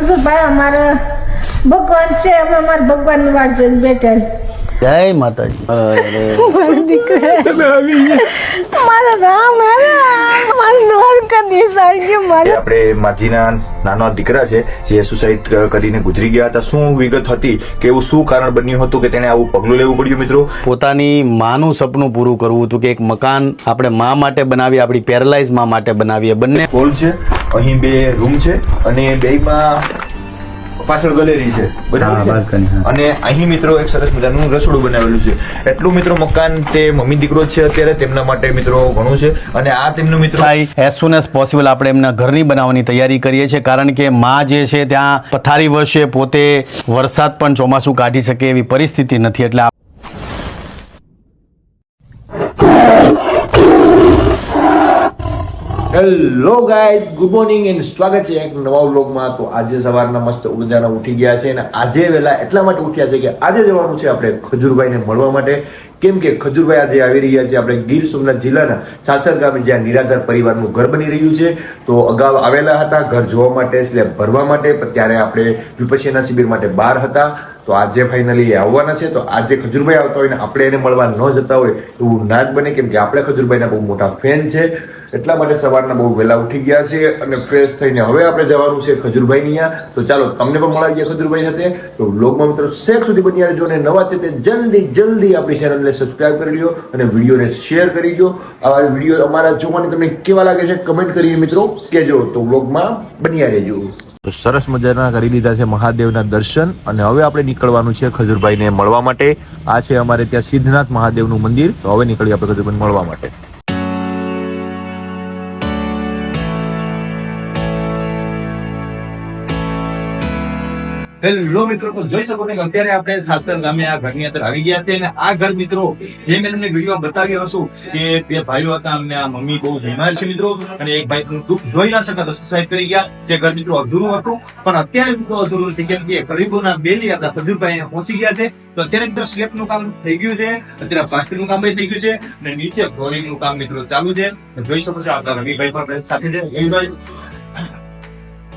ભાઈ અમારે ભગવાન છે, અમે અમારા ભગવાન ની વાત જોઈને બેઠા છે. જય માતાજી. મારો દીકરો મારા રામ મારી દ્વારકા દેસાઈ ગયો મારે. આપણે માજીના નાના દીકરા છે જે સુસાઇડ કરીને ગુજરી ગયા હતા. શું વિગત હતી કે એવું શું કારણ બન્યું હતું કે તેને આવું પગલું લેવું પડ્યું? મિત્રો, પોતાની માનું સપનું પૂરું કરવું હતું કે એક મકાન આપણે મા માટે બનાવીએ, આપણી પેરાલાઇઝ મા માટે બનાવીએ. બંને હોલ છે, અહીં 2 રૂમ છે અને બેમાં પાછળ ગેલેરી છે, બરાબર છે. અને અહીં મિત્રો એક સરસ મજાનું રસોડું બનાવેલું છે. એટલું મિત્રો મકાન તે મમ્મી દીકરો છે અત્યારે તેમના માટે મિત્રો ઘણું છે. અને આ તેમનું મિત્રો એઝ સુન એઝ પોસિબલ આપણે એમના ઘરની બનાવવાની તૈયારી કરીએ છીએ, કારણ કે માં જે છે ત્યાં પથારી વસે, પોતે વરસાદ પણ ચોમાસું કાઢી શકે એવી પરિસ્થિતિ નથી. એટલે hello guys, good morning and સ્વાગત છે એક નવા વ્લોગમાં. તો આજે સવારના મસ્ત ઉર્જાના ઉઠી ગયા છે અને આજે વહેલા એટલા માટે ઉઠ્યા છે કે આજે જવાનું છે આપણે ખજૂરભાઈને મળવા માટે. કેમ કે ખજૂરભાઈ આજે આવી રહ્યા છે આપણે ગીર સોમનાથ જિલ્લાના સાસર ગામે, જ્યાં નિરાધાર પરિવારનું ઘર બની રહ્યું છે. તો અગાઉ આવેલા હતા ઘર જોવા માટે, સ્લેબ ભરવા માટે, પણ ત્યારે આપણે વિપશ્યના શિબિર માટે બહાર હતા. તો આજે ફાઇનલી આવવાના છે. તો આજે ખજૂરભાઈ આવતા હોય ને આપણે એને મળવા ન જતા હોય એવું ના જ બને, કેમ કે આપણે ખજૂરભાઈના બહુ મોટા ફેન છે. એટલા માટે સવારના બહુ વહેલા ઉઠી ગયા છે અને ફ્રેશ થઈને હવે આપણે જવાનું છે ખજૂરભાઈની ત્યાં. તો ચાલો તમને પણ મળાવી ગયા ખજૂરભાઈ સાથે. તો વ્લોગમાં મિત્રો શેક સુધી બન્યા રહેજો અને નવા છે તે જલ્દી આપણી ચેનલને સબસ્ક્રાઇબ કરી લો અને વિડીયોને શેર કરી દો. આવા વિડીયો અમારા જોવાની તમને કેવા લાગે છે કમેન્ટ કરીને મિત્રો કહેજો. તો વ્લોગમાં બન્યા રહેજો. તો સરસ મજાના કરી લીધા છે મહાદેવના દર્શન અને હવે આપણે નીકળવાનું છે ખજૂરભાઈને મળવા માટે. આ છે અમારે ત્યાં સિદ્ધનાથ મહાદેવનું મંદિર. તો હવે નીકળીએ આપણે ખજૂરભાઈને મળવા માટે. હેલો મિત્રો, તો જોઈ શકો છો કે અત્યારે આપણે સાસર ગામે આ ઘરની અંદર આવી ગયા છે. અને આ ઘર મિત્રો જે મેં તમને વિડીયો બતાવ્યો હશું કે 2 ભાઈઓ હતા, અમને આ મમ્મી બહુ બીમાર છે મિત્રો, અને એક ભાઈ દુઃખ જોઈ ના શકતા સુસાઇડ કરી ગયા. તે ઘર મિત્રો અધૂરું હતું, પણ અત્યારે મિત્રો અધૂરું નથી, કેમ કે ગરીબોના બેલી હતા ખજૂરભાઈ પહોંચી ગયા છે. તો અત્યારે મિત્રો સ્લેબ નું કામ થઈ ગયું છે, અત્યારે પ્લાસ્ટર નું કામ થઈ ગયું છે અને નીચે ફ્લોરિંગ નું કામ મિત્રો ચાલુ છે. જોઈ શકો છો આપણા રવિભાઈ પણ સાથે છે. રવિભાઈ,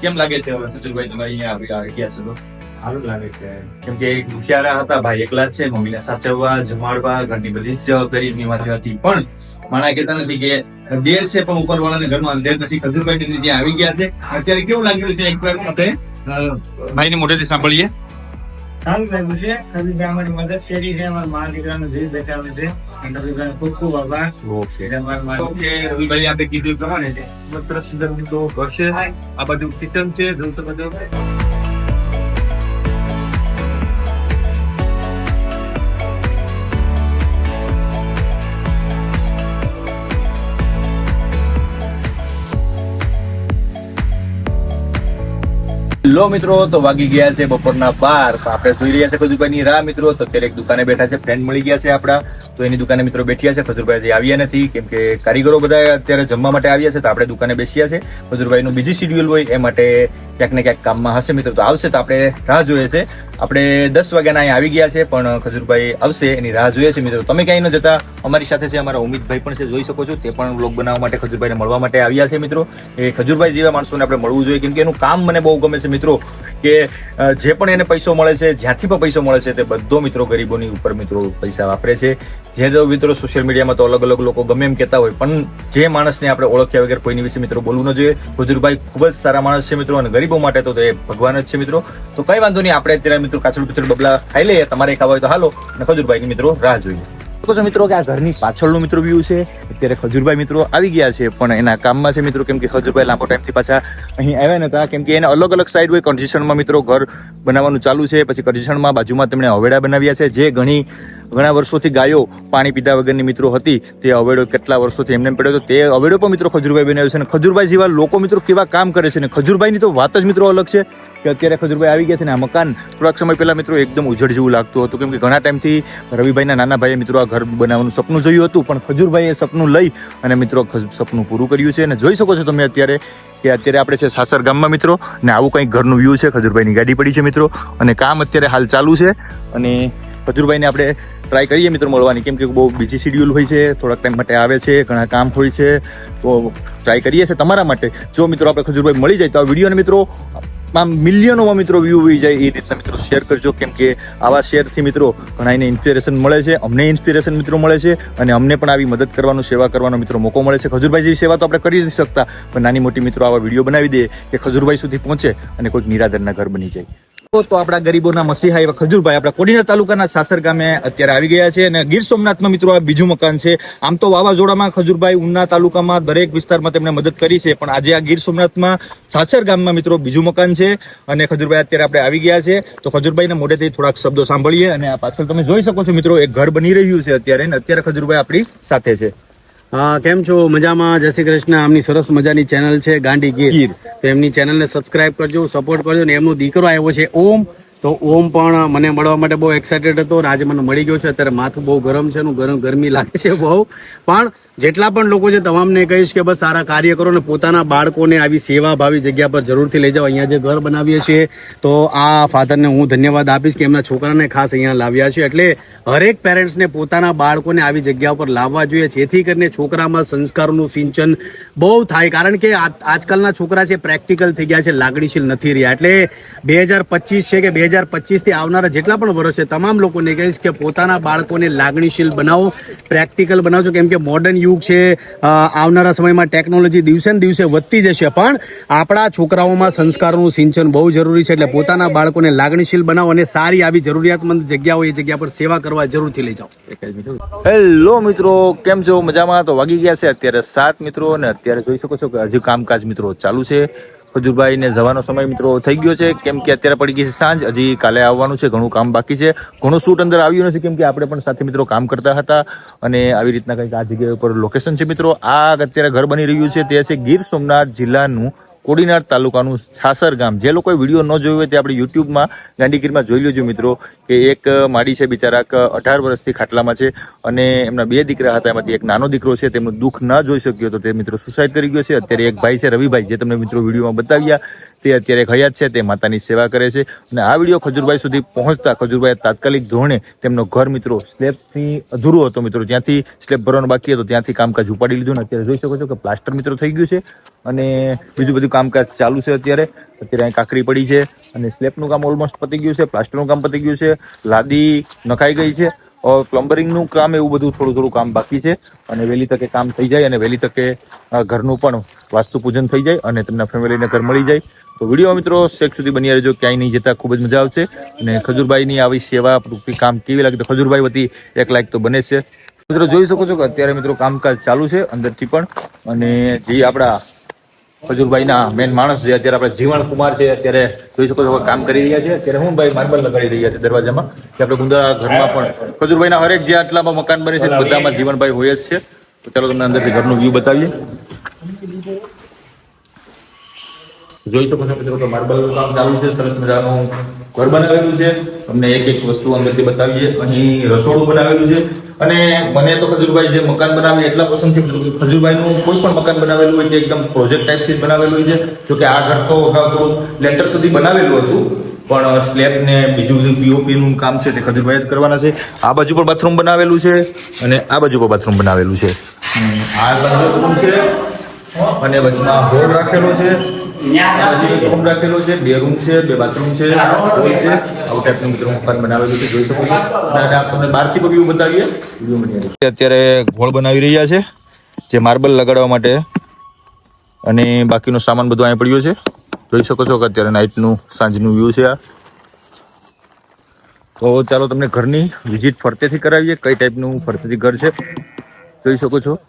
કેમ લાગે છે હવે ખજૂરભાઈ તમારે અહીંયા આવી ગયા છે? તો સારું લાગે છે, કેમ કે એક દુખિયારા હતા, ભાઈ એકલા જ છે, મમ્મીને સાચવવા, જમાડવા, ઘરની બધી જ જવાબદારી એમની માથે હતી. પણ માણા કહેતા નથી કે દેર છે પણ ઉપરવાળાને ઘરમાં અંધેર નથી. ખજૂરભાઈ ત્યાં આવી ગયા છે. અત્યારે કેવું લાગ્યું છે એક વાર માટે ભાઈની મોઢેથી સાંભળીએ. સારું લાગ્યું છે. ખજૂરભાઈ અમારી મદદ કરી છે, અમારા મા દીકરાનો જીવ બચાવ્યો છે. ખજૂરભાઈ ખૂબ ખૂબ આભાર. રવિભાઈ આપણે કીધું પ્રમાણે છે માત્ર સીધા તો ઘર છે, આ બાજુ કિચન છે, જોઈ શકો છો. લો મિત્રો, તો વાગી ગયા છે બપોરના 12. તો આપણે જોઈ રહ્યા છે ખજૂરભાઈની રાહ મિત્રો. તો અત્યારે એક દુકાને બેઠા છે, ફ્રેન્ડ મળી ગયા છે આપણા. તો એની દુકાને મિત્રો બેઠ્યા છે. ખજૂરભાઈ હજી આવ્યા નથી, કેમ કે કારીગરો બધા અત્યારે જમવા માટે આવ્યા છે. તો આપણે દુકાને બેસ્યા છે. ખજૂરભાઈનું બીજી શિડ્યુલ હોય એ માટે ક્યાંક ને ક્યાંક કામમાં હશે મિત્રો. તો આવશે તો આપણે રાહ જોઈએ છે. આપણે 10 વાગ્યાના અહીંયા આવી ગયા છે, પણ ખજૂરભાઈ આવશે એની રાહ જોઈએ છે મિત્રો. તમે ક્યાંય ન જતા, અમારી સાથે છે અમારા ઉમિતભાઈ પણ છે, જોઈ શકો છો. તે પણ વ્લોગ બનાવવા માટે ખજૂરભાઈને મળવા માટે આવ્યા છે મિત્રો. એ ખજૂરભાઈ જેવા માણસોને આપણે મળવું જોઈએ, કેમ કે એનું કામ મને બહુ ગમે છે મિત્રો. કે જે પણ એને પૈસો મળે છે, જ્યાંથી પણ પૈસો મળે છે, તે બધો મિત્રો ગરીબોની ઉપર મિત્રો પૈસા વાપરે છે. જે મિત્રો સોશિયલ મીડિયામાં તો અલગ લોકો ગમે એમ કહેતા હોય, પણ જે માણસને આપણે ઓળખ્યા વગર કોઈની વિશે મિત્રો બોલવું ન જોઈએ. ખજૂરભાઈ ખૂબ જ સારા માણસ છે મિત્રો, અને ગરીબો માટે તો એ ભગવાન જ છે મિત્રો. તો કઈ વાંધો નહીં, આપણે અત્યારે મિત્રો કાચળ બબલા ખાઈ લઈએ. તમારે ખાવા હોય તો હાલો, અને ખજૂરભાઈની મિત્રો રાહ જોઈએ. મિત્રો કે આ ઘરની પાછળનું મિત્રો વ્યૂ છે. અત્યારે ખજૂરભાઈ મિત્રો આવી ગયા છે, પણ એના કામમાં છે મિત્રો, કેમ કે ખજૂરભાઈ લાંબો ટાઈમથી પાછા અહીં આવ્યા નતા, કેમ કે એને અલગ સાઈડ હોય. કન્ડિશનમાં મિત્રો ઘર બનાવવાનું ચાલુ છે. પછી કન્ડિશનમાં બાજુમાં તેમણે હવેડા બનાવ્યા છે, જે ઘણા વર્ષોથી ગાયો પાણી પીધા વગરની મિત્રો હતી. તે હવેડો કેટલા વર્ષોથી એમને પડ્યો હતો, તે હવેડો પણ મિત્રો ખજૂરભાઈ બનાવ્યો છે. અને ખજૂરભાઈ જેવા લોકો મિત્રો કેવા કામ કરે છે. અને ખજૂરભાઈની તો વાત જ મિત્રો અલગ છે કે અત્યારે ખજૂરભાઈ આવી ગયા છે ને આ મકાન થોડાક સમય પહેલા મિત્રો એકદમ ઉજળ જેવું લાગતું હતું, કેમ કે ઘણા ટાઈમથી રવિભાઈના નાના ભાઈએ મિત્રો આ ઘર બનાવવાનું સપનું જોયું હતું, પણ ખજૂરભાઈએ સપનું લઈ અને મિત્રો સપનું પૂરું કર્યું છે. અને જોઈ શકો છો તમે અત્યારે કે અત્યારે આપણે છે સાસર ગામમાં મિત્રો, ને આવું કંઈક ઘરનું વ્યૂ છે. ખજૂરભાઈની ગાડી પડી છે મિત્રો, અને કામ અત્યારે હાલ ચાલુ છે. અને ખજૂરભાઈને આપણે ટ્રાય કરીએ મિત્રો મળવાની, કેમ કે બહુ બીજી શિડ્યુલ હોય છે, થોડાક ટાઈમ માટે આવે છે, ઘણા કામ હોય છે. તો ટ્રાય કરીએ છીએ તમારા માટે. જો મિત્રો આપણે ખજૂરભાઈ મળી જાય તો આ વિડીયોને મિત્રો આમ મિલિયનોમાં મિત્રો વ્યૂ આવી જાય એ રીતના મિત્રો શેર કરજો, કેમ કે આવા શેરથી મિત્રો ઘણાને ઇન્સ્પિરેશન મળે છે, અમને ઇન્સ્પિરેશન મિત્રો મળે છે અને અમને પણ આવી મદદ કરવાનો, સેવા કરવાનો મિત્રો મોકો મળે છે. ખજૂરભાઈ જેવી સેવા તો આપણે કરી નથી શકતા, પણ નાની મોટી મિત્રો આવા વિડીયો બનાવી દે કે ખજૂરભાઈ સુધી પહોંચે અને કોઈક નિરાધારના ઘર બની જાય. તો આપણા ગરીબોના મસીહા એવા ખજૂરભાઈ આપણા કોડીનાર તાલુકાના સાસર ગામે અત્યારે આવી ગયા છે અને ગીર સોમનાથમાં મિત્રો આ બીજું મકાન છે. આમ તો વાવાઝોડામાં ખજૂરભાઈ ઉના તાલુકામાં દરેક વિસ્તારમાં તેમણે મદદ કરી છે, પણ આજે આ ગીર સોમનાથમાં સાસર ગામમાં મિત્રો બીજું મકાન છે અને ખજૂરભાઈ અત્યારે આપણે આવી ગયા છે. તો ખજૂરભાઈના મોઢેથી થોડાક શબ્દો સાંભળીએ. અને આ પાછળ તમે જોઈ શકો છો મિત્રો એક ઘર બની રહ્યું છે અત્યારે, અને અત્યારે ખજૂરભાઈ આપણી સાથે છે. હા, કેમ છો? મજામાં? જય શ્રી કૃષ્ણ. આમની સરસ મજાની ચેનલ છે ગાંડી ગીર, તો એમની ચેનલને સબસ્ક્રાઇબ કરજો, સપોર્ટ કરજો. ને એમનો દીકરો આવ્યો છે ઓમ, તો ઓમ પણ મને મળવા માટે બહુ એક્સાઇટેડ હતો અને આજે મને મળી ગયો છે. અત્યારે માથું બહુ ગરમ છે, ગરમી લાગે છે બહુ, પણ જેટલા પણ લોકો છે તમામને કહીશ કે બસ સારા કાર્ય કરો ને પોતાના બાળકોને આવી સેવા ભાવી જગ્યા પર જરૂરથી લઈ જાઓ. અહીંયા જે ઘર બનાવીએ છીએ તો આ ફાધરને હું ધન્યવાદ આપીશ કે એમના છોકરાને ખાસ અહીંયા લાવ્યા છે. એટલે હરેક પેરેન્ટ્સને પોતાના બાળકોને આવી જગ્યા પર લાવવા જોઈએ, જેથી કરીને છોકરામાં સંસ્કારોનું સિંચન બહુ થાય. કારણ કે આજકાલના છોકરા છે પ્રેક્ટિકલ થઈ ગયા છે, લાગણીશીલ નથી રહ્યા. એટલે 2025 છે કે 2025 થી આવનારા જેટલા પણ વર્ષ છે તમામ લોકોને કહીશ કે પોતાના બાળકોને લાગણીશીલ બનાવો, પ્રેક્ટિકલ બનાવજો, કેમ કે મોડર્ન યુગ છે. આવનારા સમયમાં ટેકનોલોજી દિવસે ને દિવસે વધતી જશે, પણ આપણા છોકરાઓમાં સંસ્કારોનું સિંચન બહુ જરૂરી છે. એટલે પોતાના બાળકોને લાગણીશીલ બનાવો અને સારી આવી જરૂરિયાતમંદ જગ્યાઓ એ જગ્યા પર સેવા કરવા જરૂરથી લઈ જાઓ. હેલો મિત્રો, કેમ છો? મજામાં? તો વાગી ગયા છે અત્યારે 7 મિત્રો, અને અત્યારે જોઈ શકો છો કે હજી કામકાજ મિત્રો ચાલુ છે. ખજૂરભાઈ ને જવાનો સમય મિત્રો થઈ ગયો છે, કેમ કે અત્યારે પડી ગઈ છે સાંજ. હજી કાલે આવવાનું છે, ઘણું કામ બાકી છે, ઘણું શૂટ અંદર આવ્યું નથી, કેમ કે આપણે પણ સાથે મિત્રો કામ કરતા હતા. અને આવી રીતના કંઈક આ જગ્યા ઉપર લોકેશન છે મિત્રો. આ અત્યારે ઘર બની રહ્યું છે તે છે ગીર સોમનાથ જિલ્લાનું કોડીનાર તાલુકાનું સાસર ગામ. જે લોકોએ વિડીયો ન જોયો હોય તે આપણે યુટ્યુબમાં ગાંડીગીરમાં જોઈ લેજો મિત્રો, કે એક માડી છે બિચારા 18 વર્ષથી ખાટલામાં છે અને એમના 2 દીકરા હતા, એમાંથી એક નાનો દીકરો છે, તેમનું દુઃખ ન જોઈ શક્યો તો તે મિત્રો સુસાઇડ કરી ગયો છે. અત્યારે એક ભાઈ છે રવિભાઈ, જે તમને મિત્રો વિડીયોમાં બતાવ્યા, તે અત્યારે હયાત છે, તે માતાની સેવા કરે છે. અને આ વિડીયો ખજૂરભાઈ સુધી પહોંચતા ખજૂરભાઈ તાત્કાલિક ધોરણે તેમનો ઘર મિત્રો સ્લેબથી અધૂરો હતો મિત્રો, જ્યાંથી સ્લેબ ભરવાનો બાકી હતો ત્યાંથી કામકાજ ઉપાડી લીધું. ને અત્યારે જોઈ શકો છો કે પ્લાસ્ટર મિત્રો થઈ ગયું છે અને બીજું બધું કામકાજ ચાલુ છે. અત્યારે અહીં કાકરી પડી છે અને સ્લેબનું કામ ઓલમોસ્ટ પતી ગયું છે, પ્લાસ્ટરનું કામ પતી ગયું છે, લાદી નખાઈ ગઈ છે, પ્લમ્બરિંગનું કામ એવું બધું થોડું કામ બાકી છે. અને વહેલી તકે કામ થઈ જાય અને વહેલી તકે ઘરનું પણ વાસ્તુ પૂજન થઈ જાય અને તેમના ફેમિલીને ઘર મળી જાય. તો વિડીયો મિત્રો શેક સુધી બની રહેજો, ક્યાંય નહીં જતા, ખૂબ જ મજા આવશે. અને ખજૂરભાઈની આવી સેવા કામ કેવી લાગે તો ખજૂરભાઈ વતી 1 લાખ તો બને છે મિત્રો. જોઈ શકો છો કે અત્યારે મિત્રો કામકાજ ચાલુ છે અંદરથી પણ. અને જે આપણા ખજૂરભાઈના મેન માણસ છે અત્યારે આપણે જીવણ કુમાર છે, અત્યારે જોઈ શકો છો કે કામ કરી રહ્યા છે. અત્યારે હું ભાઈ માર્બલ લગાડી રહ્યા છે દરવાજામાં, કે આપણે ગુંદા ઘરમાં પણ ખજૂરભાઈના હરેક જે આટલામાં મકાન બને છે બધામાં જીવણભાઈ હોય જ છે. તો ચાલો તમને અંદરથી ઘરનું વ્યૂ બતાવીએ. જોઈ શકો છો મિત્રો કે માર્બલનું કામ ચાલુ છે, સરસ મજાનું ઘર બનાવેલું છે. તમને એક વસ્તુ અંદરથી બતાવીએ. અહીં રસોડું બનાવેલું છે અને મને તો ખજૂરભાઈ જે મકાન બનાવે એટલા પસંદ છે. ખજૂરભાઈનું કોઈ પણ મકાન બનાવેલું હોય તે એકદમ પ્રોજેક્ટ ટાઈપથી બનાવેલું હોય છે. જોકે આ ઘર તો અગાઉ થોડું લેન્ટર સુધી બનાવેલું હતું, પણ સ્લેબ ને બીજું બધું પીઓપી નું કામ છે તે ખજૂરભાઈ જ કરવાના છે. આ બાજુ પણ બાથરૂમ બનાવેલું છે અને આ બાજુ પણ બાથરૂમ બનાવેલું છે. આ બાથરૂમ છે અને વચમાં હોલ રાખેલો છે, રૂમ રાખેલો છે, 2 રૂમ છે, 2 બાથરૂમ છે, હોલ છે. આવું ટાઈપનું મિત્રો મકાન બનાવેલું છે, જોઈ શકો છો. અને તમને બહારથી પણ વ્યૂ બતાવીએ. અત્યારે હોલ બનાવી રહ્યા છે જે માર્બલ લગાડવા માટે, અને બાકીનો સામાન બધો અહીં પડ્યો છે. જોઈ શકો છો કે અત્યારે નાઇટનું સાંજનું વ્યૂ છે આ. તો ચાલો તમને ઘરની વિઝિટ ફરતેથી કરાવીએ, કઈ ટાઈપનું ફરતેથી ઘર છે જોઈ શકો છો.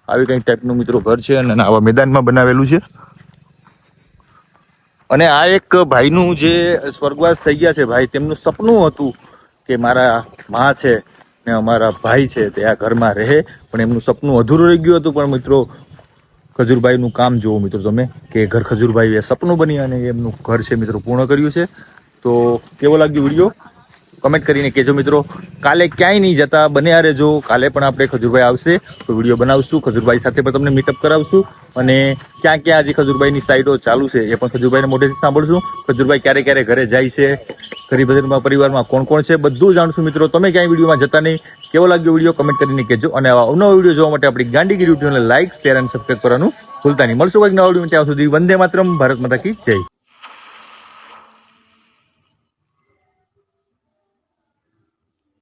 આવી કઈ ટાઈપનું મિત્રો ઘર છે અને આવા મેદાનમાં બનાવેલું છે. અને આ એક ભાઈનું જે સ્વર્ગવાસ થઈ ગયા છે ભાઈ, તેમનું સપનું હતું કે મારા માં છે ને અમારા ભાઈ છે તે આ ઘરમાં રહે, પણ એમનું સપનું અધૂરું રહી ગયું હતું. પણ મિત્રો ખજૂરભાઈનું કામ જુઓ મિત્રો તમે, કે ઘર ખજૂરભાઈ એ સપનું બની અને એમનું ઘર છે મિત્રો પૂર્ણ કર્યું છે. તો કેવો લાગ્યો વિડીયો? કમેન્ટ કરીને કહેજો મિત્રો. કાલે ક્યાંય નહીં જતા, બને આ રહેજો. કાલે પણ આપણે ખજૂરભાઈ આવશે તો વિડીયો બનાવશું, ખજૂરભાઈ સાથે પણ તમને મીટઅપ કરાવશું અને ક્યાં ક્યાં હજી ખજૂરભાઈની સાઈડો ચાલુ છે એ પણ ખજૂરભાઈને મોઢેથી સાંભળશું. ખજૂરભાઈ ક્યારે ક્યારે ઘરે જાય છે, ગરીબ પરિવારમાં કોણ કોણ છે બધું જાણશું મિત્રો. તમે ક્યાંય વિડીયોમાં જતા નહીં. કેવો લાગ્યો વિડીયો કમેન્ટ કરીને કહેજો અને આવા અવનવા વિડીયો જોવા માટે આપણી ગાંડીગીરી યુટ્યુબને લાઈક, શેર અને સબસ્ક્રાઈબ કરવાનું ભૂલતા નહીં. મળશું કંઈક નવા વિડીયો. ત્યાં સુધી વંદે માતરમ, ભારત માતા કી જય.